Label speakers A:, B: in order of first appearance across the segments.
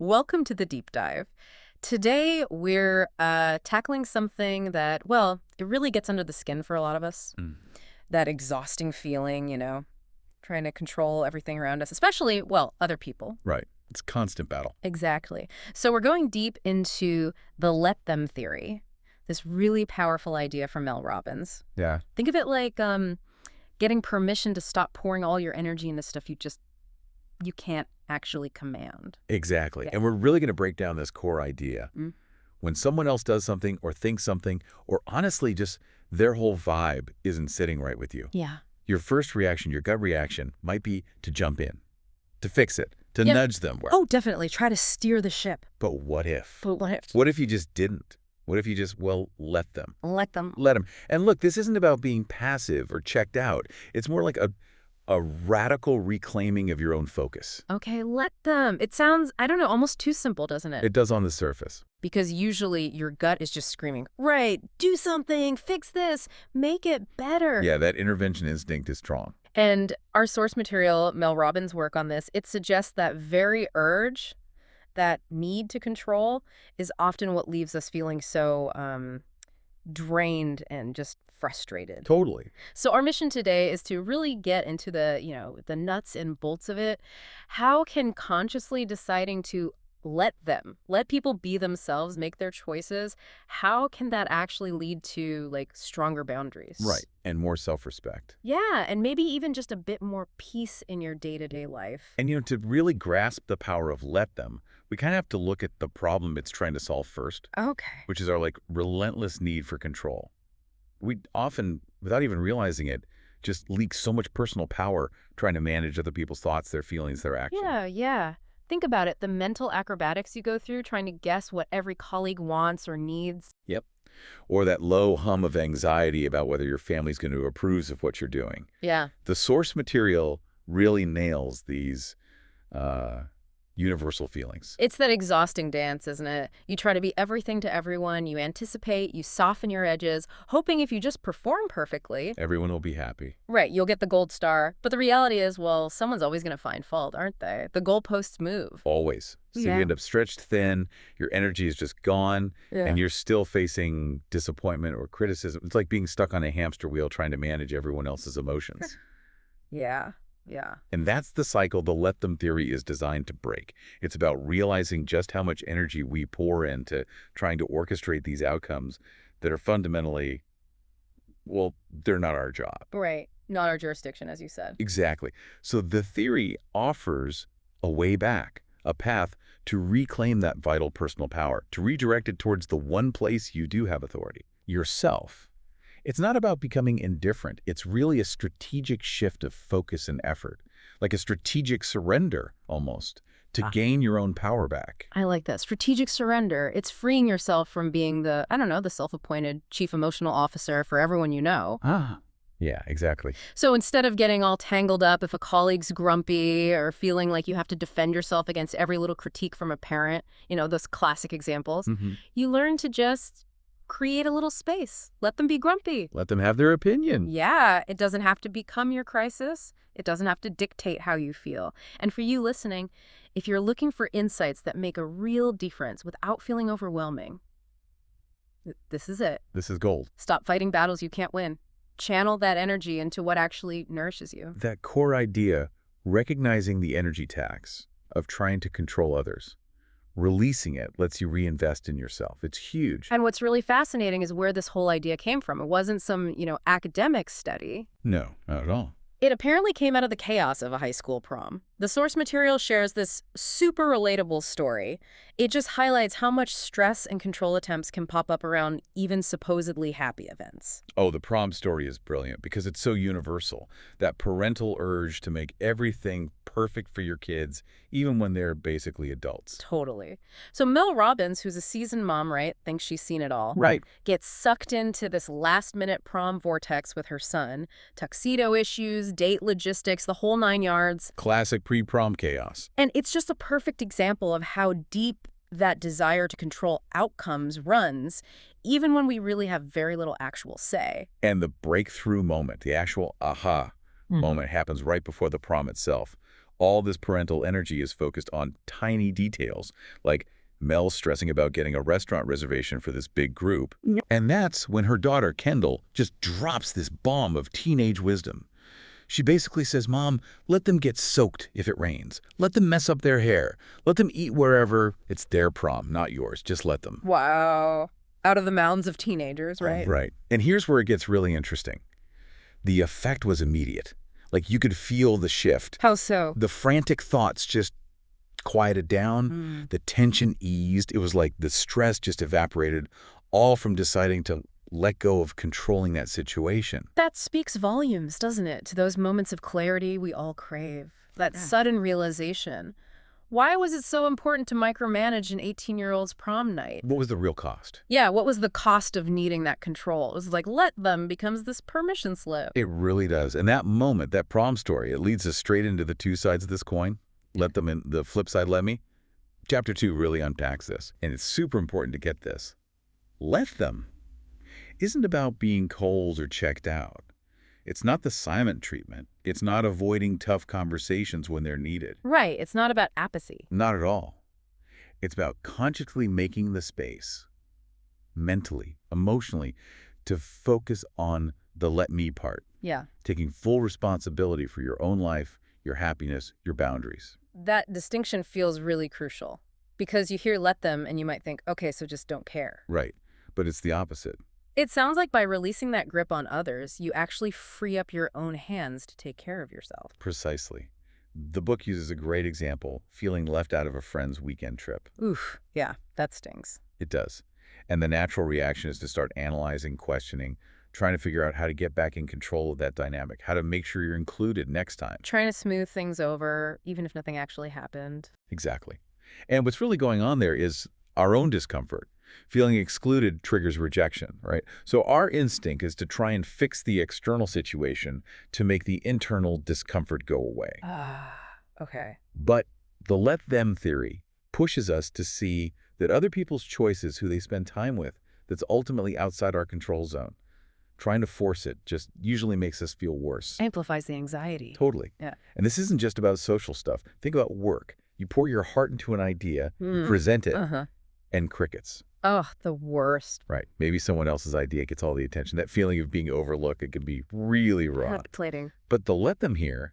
A: Welcome to the deep dive. Today, we're tackling something that, well, it really gets under the skin for a lot of us.
B: Mm.
A: That exhausting feeling, trying to control everything around us, especially, well, other people.
B: Right. It's constant battle.
A: Exactly. So we're going deep into the let them theory, this really powerful idea from Mel Robbins.
B: Yeah.
A: Think of it like getting permission to stop pouring all your energy into stuff you can't actually command.
B: Exactly.
A: Yeah.
B: And we're really going to break down this core idea.
A: Mm.
B: When someone else does something or thinks something, or honestly just their whole vibe isn't sitting right with you,
A: Yeah.
B: your first reaction, your gut reaction, might be to jump in, to fix it, to
A: Yep.
B: nudge them.
A: Oh, definitely. Try to steer the ship.
B: But what if?
A: But what if?
B: What if you just didn't? What if you just, let them?
A: Let them.
B: Let them. And look, this isn't about being passive or checked out. It's more like a radical reclaiming of your own focus.
A: Okay, let them. It sounds, I don't know, almost too simple, doesn't it?
B: It does on the surface.
A: Because usually your gut is just screaming, right, do something, fix this, make it better.
B: Yeah, that intervention instinct is strong.
A: And our source material, Mel Robbins' work on this, it suggests that very urge, that need to control, is often what leaves us feeling so drained and just frustrated.
B: Totally.
A: So our mission today is to really get into the nuts and bolts of it. How can consciously deciding to let people be themselves, make their choices, how can that actually lead to stronger boundaries?
B: Right. And more self-respect.
A: Yeah, and maybe even just a bit more peace in your day-to-day life.
B: And, to really grasp the power of let them, we kind of have to look at the problem it's trying to solve first,
A: Okay.
B: which is our, relentless need for control. We often, without even realizing it, just leak so much personal power trying to manage other people's thoughts, their feelings, their actions.
A: Yeah. Think about it, the mental acrobatics you go through trying to guess what every colleague wants or needs.
B: Yep. Or that low hum of anxiety about whether your family's going to approve of what you're doing.
A: Yeah.
B: The source material really nails these universal feelings.
A: It's that exhausting dance, isn't it? You try to be everything to everyone, you anticipate, you soften your edges, hoping if you just perform perfectly,
B: Everyone will be happy.
A: right, you'll get the gold star. But the reality is, well, someone's always going to find fault, aren't they? The goalposts move.
B: Always. So
A: Yeah.
B: you end up stretched thin, your energy is just gone, and you're still facing disappointment or criticism. It's like being stuck on a hamster wheel trying to manage everyone else's emotions.
A: Yeah.
B: And that's the cycle the let them theory is designed to break. It's about realizing just how much energy we pour into trying to orchestrate these outcomes that are fundamentally, well, they're not our job.
A: Right. Not our jurisdiction, as you said.
B: Exactly. So the theory offers a way back, a path to reclaim that vital personal power, to redirect it towards the one place you do have authority, yourself. It's not about becoming indifferent. It's really a strategic shift of focus and effort, like a strategic surrender almost, to gain your own power back.
A: I like that. Strategic surrender. It's freeing yourself from being the self-appointed chief emotional officer for everyone you know.
B: Yeah, exactly.
A: So instead of getting all tangled up if a colleague's grumpy or feeling like you have to defend yourself against every little critique from a parent, those classic examples, you learn to just create a little space. Let them be grumpy.
B: Let them have their opinion.
A: Yeah, it doesn't have to become your crisis. It doesn't have to dictate how you feel. And for you listening, if you're looking for insights that make a real difference without feeling overwhelming, this is it.
B: This is gold.
A: Stop fighting battles you can't win. Channel that energy into what actually nourishes you.
B: That core idea, recognizing the energy tax of trying to control others, releasing it lets you reinvest in yourself. It's huge.
A: And what's really fascinating is where this whole idea came from. It wasn't some, academic study.
B: No, not at all.
A: It apparently came out of the chaos of a high school prom. The source material shares this super relatable story. It just highlights how much stress and control attempts can pop up around even supposedly happy events.
B: Oh, the prom story is brilliant because it's so universal. That parental urge to make everything perfect for your kids, even when they're basically adults.
A: Totally. So Mel Robbins, who's a seasoned mom, right, thinks she's seen it all.
B: Right.
A: Gets sucked into this last-minute prom vortex with her son. Tuxedo issues, date logistics, the whole 9 yards.
B: Classic pre-prom chaos.
A: And it's just a perfect example of how deep that desire to control outcomes runs, even when we really have very little actual say.
B: And the breakthrough moment, the actual aha moment happens right before the prom itself. All this parental energy is focused on tiny details, like Mel stressing about getting a restaurant reservation for this big group.
C: Yep.
B: And that's when her daughter, Kendall, just drops this bomb of teenage wisdom. She basically says, Mom, let them get soaked if it rains. Let them mess up their hair. Let them eat wherever. It's their prom, not yours. Just let them.
A: Wow. Out of the mouths of teenagers, right?
B: Right. And here's where it gets really interesting. The effect was immediate. Like you could feel the shift.
A: How so?
B: The frantic thoughts just quieted down. The tension eased. It was like the stress just evaporated, all from deciding to let go of controlling that situation.
A: That speaks volumes, doesn't it, to those moments of clarity we all crave. That sudden realization. Why was it so important to micromanage an 18-year-old's prom night?
B: What was the real cost?
A: Yeah, what was the cost of needing that control? It was like, let them becomes this permission slip.
B: It really does. And that moment, that prom story, it leads us straight into the two sides of this coin. Let them in, the flip side, let me. Chapter 2 really unpacks this, and it's super important to get this. Let them isn't about being cold or checked out. It's not the silent treatment. It's not avoiding tough conversations when they're needed.
A: Right, it's not about apathy.
B: Not at all. It's about consciously making the space, mentally, emotionally, to focus on the let me part.
A: Yeah.
B: Taking full responsibility for your own life, your happiness, your boundaries.
A: That distinction feels really crucial because you hear let them and you might think, okay, so just don't care.
B: Right. But it's the opposite.
A: It sounds like by releasing that grip on others, you actually free up your own hands to take care of yourself.
B: Precisely. The book uses a great example, feeling left out of a friend's weekend trip.
A: Oof, yeah, that stings.
B: It does. And the natural reaction is to start analyzing, questioning, trying to figure out how to get back in control of that dynamic, how to make sure you're included next time.
A: Trying to smooth things over, even if nothing actually happened.
B: Exactly. And what's really going on there is our own discomfort. Feeling excluded triggers rejection, right? So our instinct is to try and fix the external situation to make the internal discomfort go away.
A: Ah, okay.
B: But the let them theory pushes us to see that other people's choices, who they spend time with, that's ultimately outside our control zone. Trying to force it just usually makes us feel worse.
A: Amplifies the anxiety.
B: Totally.
A: Yeah.
B: And this isn't just about social stuff. Think about work. You pour your heart into an idea, you present it, and crickets.
A: Oh, the worst.
B: Right. Maybe someone else's idea gets all the attention. That feeling of being overlooked, it can be really raw.
A: Manipulating.
B: But the let them here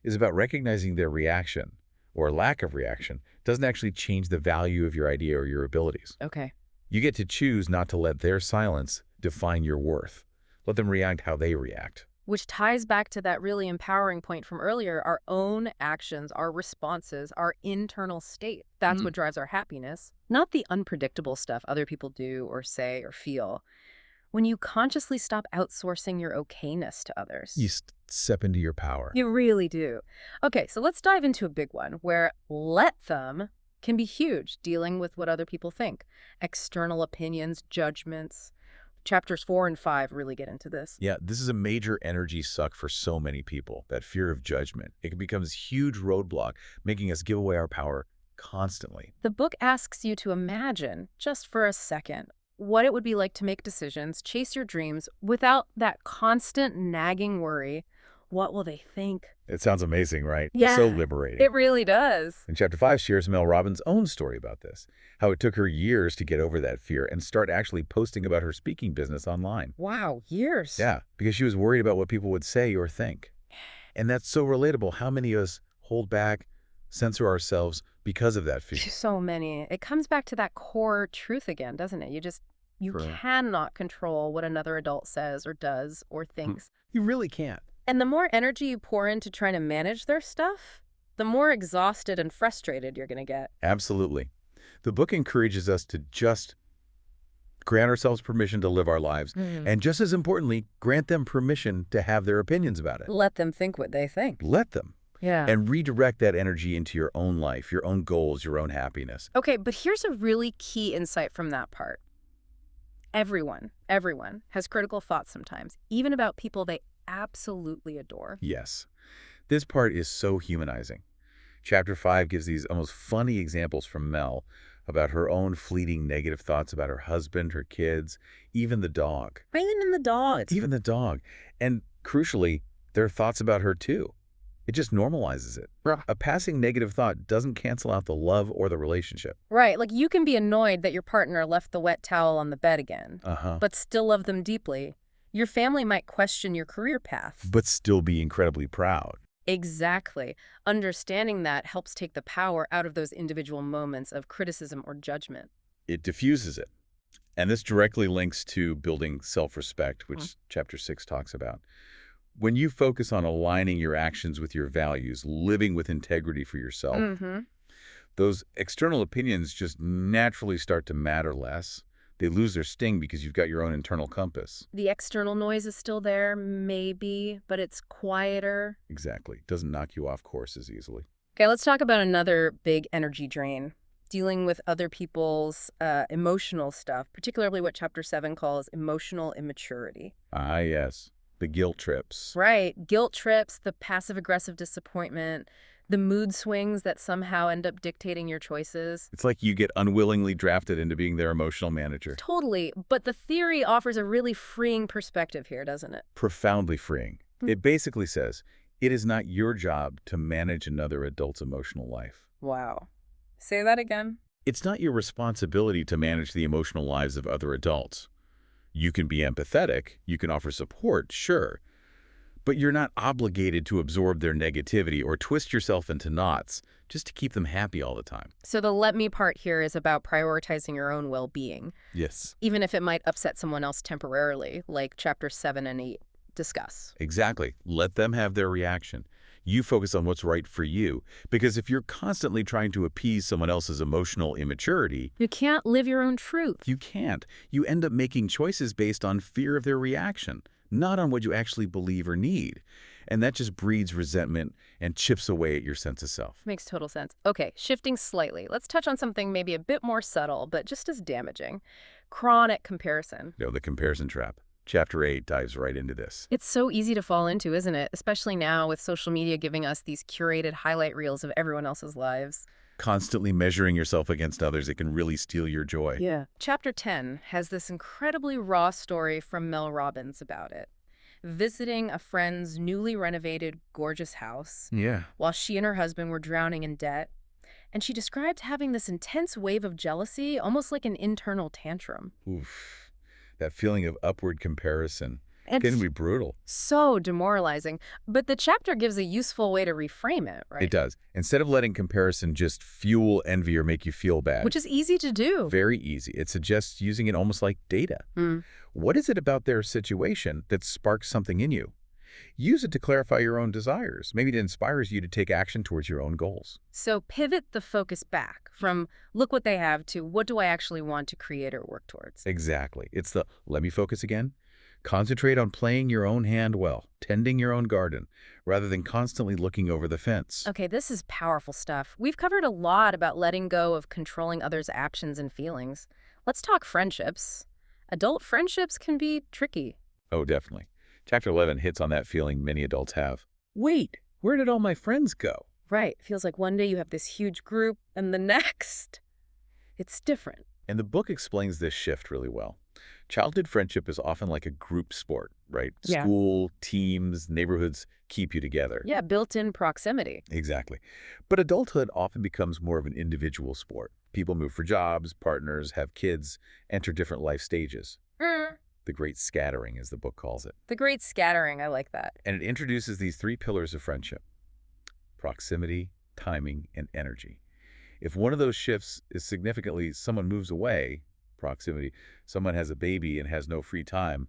B: is about recognizing their reaction or lack of reaction doesn't actually change the value of your idea or your abilities.
A: Okay.
B: You get to choose not to let their silence define your worth. Let them react how they react.
A: Which ties back to that really empowering point from earlier, our own actions, our responses, our internal state. That's what drives our happiness, not the unpredictable stuff other people do or say or feel. When you consciously stop outsourcing your okayness to others.
B: You step into your power.
A: You really do. Okay, so let's dive into a big one where let them can be huge, dealing with what other people think. External opinions, judgments. Chapters 4 and 5 really get into this.
B: Yeah, this is a major energy suck for so many people, that fear of judgment. It can become this huge roadblock, making us give away our power constantly.
A: The book asks you to imagine, just for a second, what it would be like to make decisions, chase your dreams, without that constant nagging worry, what will they think?
B: It sounds amazing, right?
A: Yeah.
B: So liberating.
A: It really does.
B: And Chapter 5 shares Mel Robbins' own story about this, how it took her years to get over that fear and start actually posting about her speaking business online.
A: Wow, years.
B: Yeah, because she was worried about what people would say or think. And that's so relatable. How many of us hold back, censor ourselves because of that fear?
A: So many. It comes back to that core truth again, doesn't it? You
B: True.
A: cannot control what another adult says or does or thinks.
B: You really can't.
A: And the more energy you pour into trying to manage their stuff, the more exhausted and frustrated you're going to get.
B: Absolutely. The book encourages us to just grant ourselves permission to live our lives, and just as importantly, grant them permission to have their opinions about it.
A: Let them think what they think.
B: Let them.
A: Yeah.
B: And redirect that energy into your own life, your own goals, your own happiness.
A: Okay, but here's a really key insight from that part. Everyone has critical thoughts sometimes, even about people they absolutely adore.
B: Yes. This part is so humanizing. Chapter 5 gives these almost funny examples from Mel about her own fleeting negative thoughts about her husband, her kids, even the dog.
A: Even in the dogs.
B: Even the dog. And crucially, their thoughts about her too. It just normalizes it.
A: Right.
B: A passing negative thought doesn't cancel out the love or the relationship.
A: Right, like you can be annoyed that your partner left the wet towel on the bed again,
B: Uh-huh.
A: but still love them deeply. Your family might question your career path.
B: But still be incredibly proud.
A: Exactly. Understanding that helps take the power out of those individual moments of criticism or judgment.
B: It diffuses it. And this directly links to building self-respect, which Chapter 6 talks about. When you focus on aligning your actions with your values, living with integrity for yourself,
A: Mm-hmm.
B: those external opinions just naturally start to matter less. They lose their sting because you've got your own internal compass.
A: The external noise is still there, maybe, but it's quieter.
B: Exactly. Doesn't knock you off course as easily.
A: Okay, let's talk about another big energy drain. Dealing with other people's emotional stuff, particularly what Chapter 7 calls emotional immaturity.
B: Ah, yes. The guilt trips.
A: Right. Guilt trips, the passive-aggressive disappointment, the mood swings that somehow end up dictating your choices.
B: It's like you get unwillingly drafted into being their emotional manager.
A: Totally. But the theory offers a really freeing perspective here, doesn't it?
B: Profoundly freeing. It basically says, it is not your job to manage another adult's emotional life.
A: Wow. Say that again.
B: It's not your responsibility to manage the emotional lives of other adults. You can be empathetic, you can offer support, sure, but you're not obligated to absorb their negativity or twist yourself into knots just to keep them happy all the time.
A: So the let me part here is about prioritizing your own well-being,
B: Yes.
A: even if it might upset someone else temporarily, like Chapter 7 and 8 discuss.
B: Exactly. Let them have their reaction. You focus on what's right for you, because if you're constantly trying to appease someone else's emotional immaturity,
A: You can't live your own truth.
B: you can't. You end up making choices based on fear of their reaction, not on what you actually believe or need. And that just breeds resentment and chips away at your sense of self.
A: Makes total sense. Okay, shifting slightly. Let's touch on something maybe a bit more subtle, but just as damaging. Chronic comparison.
B: The comparison trap. Chapter 8 dives right into this.
A: It's so easy to fall into, isn't it? Especially now with social media giving us these curated highlight reels of everyone else's lives.
B: Constantly measuring yourself against others, it can really steal your joy.
A: Yeah. Chapter 10 has this incredibly raw story from Mel Robbins about it. Visiting a friend's newly renovated, gorgeous house
B: Yeah.
A: while she and her husband were drowning in debt. And she described having this intense wave of jealousy, almost like an internal tantrum.
B: Oof. That feeling of upward comparison
A: And
B: can be brutal.
A: so demoralizing. But the chapter gives a useful way to reframe it, right?
B: It does. Instead of letting comparison just fuel envy or make you feel bad.
A: Which is easy to do.
B: Very easy. It suggests using it almost like data.
A: Mm.
B: What is it about their situation that sparks something in you? Use it to clarify your own desires. Maybe it inspires you to take action towards your own goals.
A: So pivot the focus back from look what they have to what do I actually want to create or work towards?
B: Exactly. It's the let me focus again. Concentrate on playing your own hand well, tending your own garden, rather than constantly looking over the fence.
A: Okay, this is powerful stuff. We've covered a lot about letting go of controlling others' actions and feelings. Let's talk friendships. Adult friendships can be tricky.
B: Oh, definitely. Chapter 11 hits on that feeling many adults have. Wait, where did all my friends go?
A: Right. Feels like one day you have this huge group and the next, it's different.
B: And the book explains this shift really well. Childhood friendship is often like a group sport, right?
A: Yeah.
B: School, teams, neighborhoods keep you together.
A: Yeah, built-in proximity.
B: Exactly. But adulthood often becomes more of an individual sport. People move for jobs, partners, have kids, enter different life stages. The great scattering, as the book calls it.
A: The great scattering, I like that.
B: And it introduces these three pillars of friendship: proximity, timing, and energy. If one of those shifts is significantly someone moves away, proximity, someone has a baby and has no free time,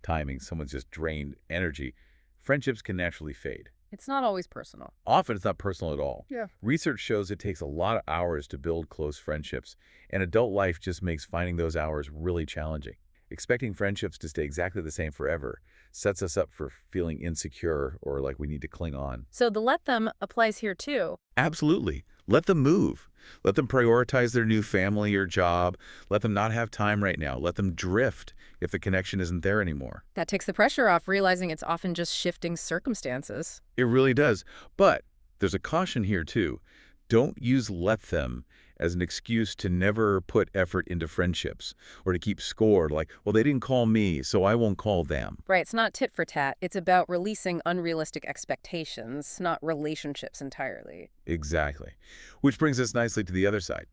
B: timing, someone's just drained energy, friendships can naturally fade.
A: It's not always personal.
B: Often it's not personal at all.
A: Yeah.
B: Research shows it takes a lot of hours to build close friendships, and adult life just makes finding those hours really challenging. Expecting friendships to stay exactly the same forever sets us up for feeling insecure or like we need to cling on.
A: So the let them applies here too.
B: Absolutely. Let them move. Let them prioritize their new family or job. Let them not have time right now. Let them drift if the connection isn't there anymore.
A: That takes the pressure off, realizing it's often just shifting circumstances.
B: It really does. But there's a caution here too. Don't use let them as an excuse to never put effort into friendships or to keep score, like, well, they didn't call me, so I won't call them.
A: Right, it's not tit for tat. It's about releasing unrealistic expectations, not relationships entirely.
B: Exactly. Which brings us nicely to the other side,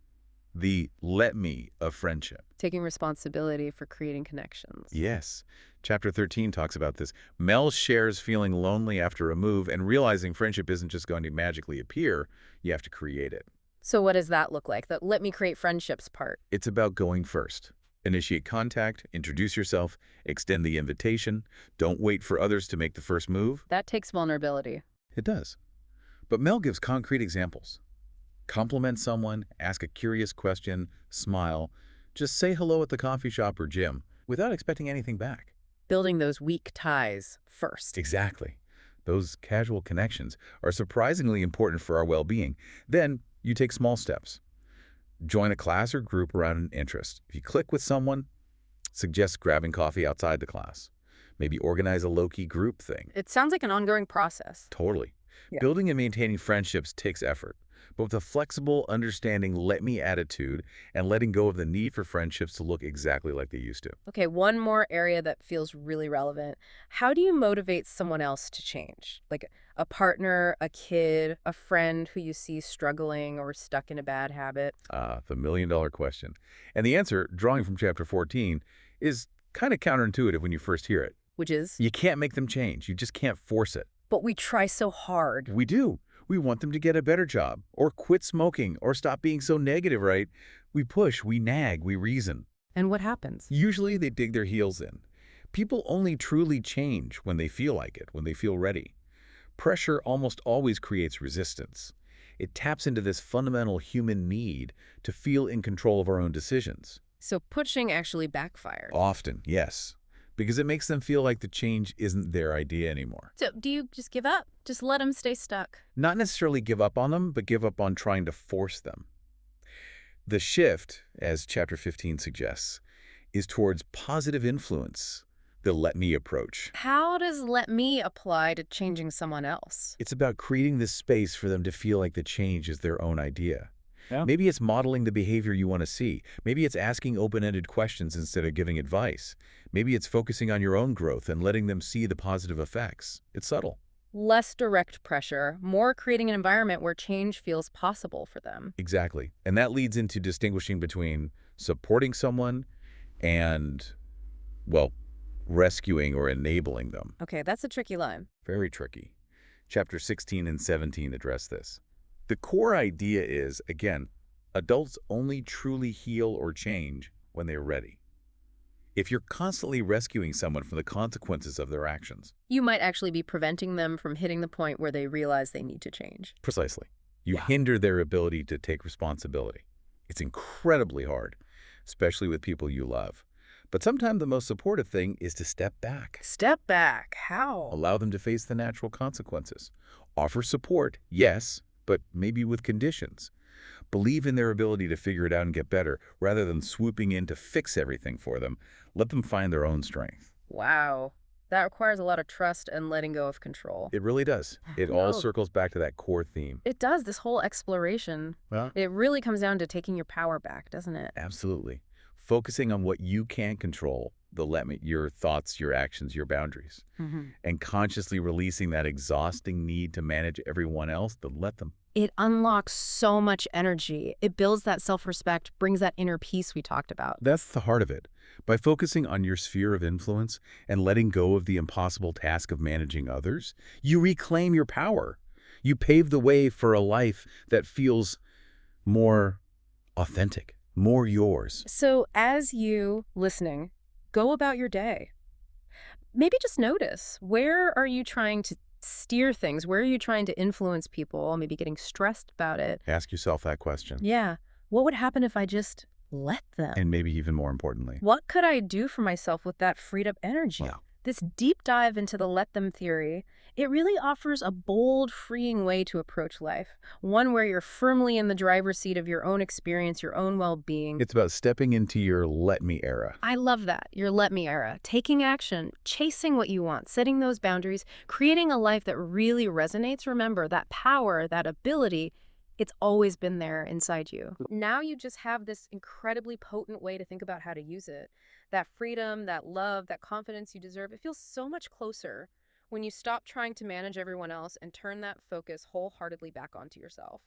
B: the let me of friendship.
A: Taking responsibility for creating connections.
B: Yes. Chapter 13 talks about this. Mel shares feeling lonely after a move and realizing friendship isn't just going to magically appear, you have to create it.
A: So what does that look like? That let me create friendships part.
B: It's about going first. Initiate contact, introduce yourself, extend the invitation. Don't wait for others to make the first move.
A: That takes vulnerability.
B: It does. But Mel gives concrete examples. Compliment someone, ask a curious question, smile. Just say hello at the coffee shop or gym without expecting anything back.
A: Building those weak ties first.
B: Exactly. Those casual connections are surprisingly important for our well-being. Then you take small steps. Join a class or group around an interest. If you click with someone, suggest grabbing coffee outside the class. Maybe organize a low-key group thing.
A: It sounds like an ongoing process.
B: Totally.
A: Yeah.
B: Building and maintaining friendships takes effort, but with a flexible, understanding, let-me attitude and letting go of the need for friendships to look exactly like they used to.
A: Okay, one more area that feels really relevant. How do you motivate someone else to change? Like a partner, a kid, a friend who you see struggling or stuck in a bad habit?
B: The million-dollar question. And the answer, drawing from chapter 14, is kind of counterintuitive when you first hear it.
A: Which is?
B: You can't make them change. You just can't force it.
A: But we try so hard.
B: We do. We want them to get a better job, or quit smoking, or stop being so negative, right? We push, we nag, we reason.
A: And what happens?
B: Usually they dig their heels in. People only truly change when they feel like it, when they feel ready. Pressure almost always creates resistance. It taps into this fundamental human need to feel in control of our own decisions.
A: So pushing actually backfires.
B: Often, yes, because it makes them feel like the change isn't their idea anymore.
A: So do you just give up? Just let them stay stuck?
B: Not necessarily give up on them, but give up on trying to force them. The shift, as chapter 15 suggests, is towards positive influence, the let me approach.
A: How does let me apply to changing someone else?
B: It's about creating this space for them to feel like the change is their own idea.
A: Yeah.
B: Maybe it's modeling the behavior you want to see. Maybe it's asking open-ended questions instead of giving advice. Maybe it's focusing on your own growth and letting them see the positive effects. It's subtle.
A: Less direct pressure, more creating an environment where change feels possible for them.
B: Exactly. And that leads into distinguishing between supporting someone and, well, rescuing or enabling them.
A: Okay, that's a tricky line.
B: Very tricky. Chapter 16 and 17 address this. The core idea is, again, adults only truly heal or change when they're ready. If you're constantly rescuing someone from the consequences of their actions.
A: You might actually be preventing them from hitting the point where they realize they need to change.
B: Precisely. You hinder their ability to take responsibility. It's incredibly hard, especially with people you love. But sometimes the most supportive thing is to step back.
A: Step back. How?
B: Allow them to face the natural consequences. Offer support, yes, but maybe with conditions. Believe in their ability to figure it out and get better, rather than swooping in to fix everything for them. Let them find their own strength.
A: Wow. That requires a lot of trust and letting go of control.
B: It really does. It all circles back to that core theme.
A: It does, this whole exploration.
B: Well,
A: It really comes down to taking your power back, doesn't it?
B: absolutely. Focusing on what you can control, your thoughts, your actions, your boundaries, and consciously releasing that exhausting need to manage everyone else, to let them.
A: It unlocks so much energy. It builds that self-respect, brings that inner peace we talked about.
B: That's the heart of it. By focusing on your sphere of influence and letting go of the impossible task of managing others, you reclaim your power. You pave the way for a life that feels more authentic, more yours.
A: So as you, listening, go about your day, maybe just notice, where are you trying to steer things? Where are you trying to influence people? Maybe getting stressed about it.
B: Ask yourself that question.
A: Yeah. What would happen if I just let them?
B: And maybe even more importantly.
A: What could I do for myself with that freed up energy?
B: Wow.
A: This deep dive into the let them theory, it really offers a bold, freeing way to approach life. One where you're firmly in the driver's seat of your own experience, your own well-being.
B: It's about stepping into your let me era.
A: I love that, your let me era. Taking action, chasing what you want, setting those boundaries, creating a life that really resonates. Remember, that power, that ability, It's always been there inside you. Now you just have this incredibly potent way to think about how to use it. That freedom, that love, that confidence you deserve, it feels so much closer when you stop trying to manage everyone else and turn that focus wholeheartedly back onto yourself.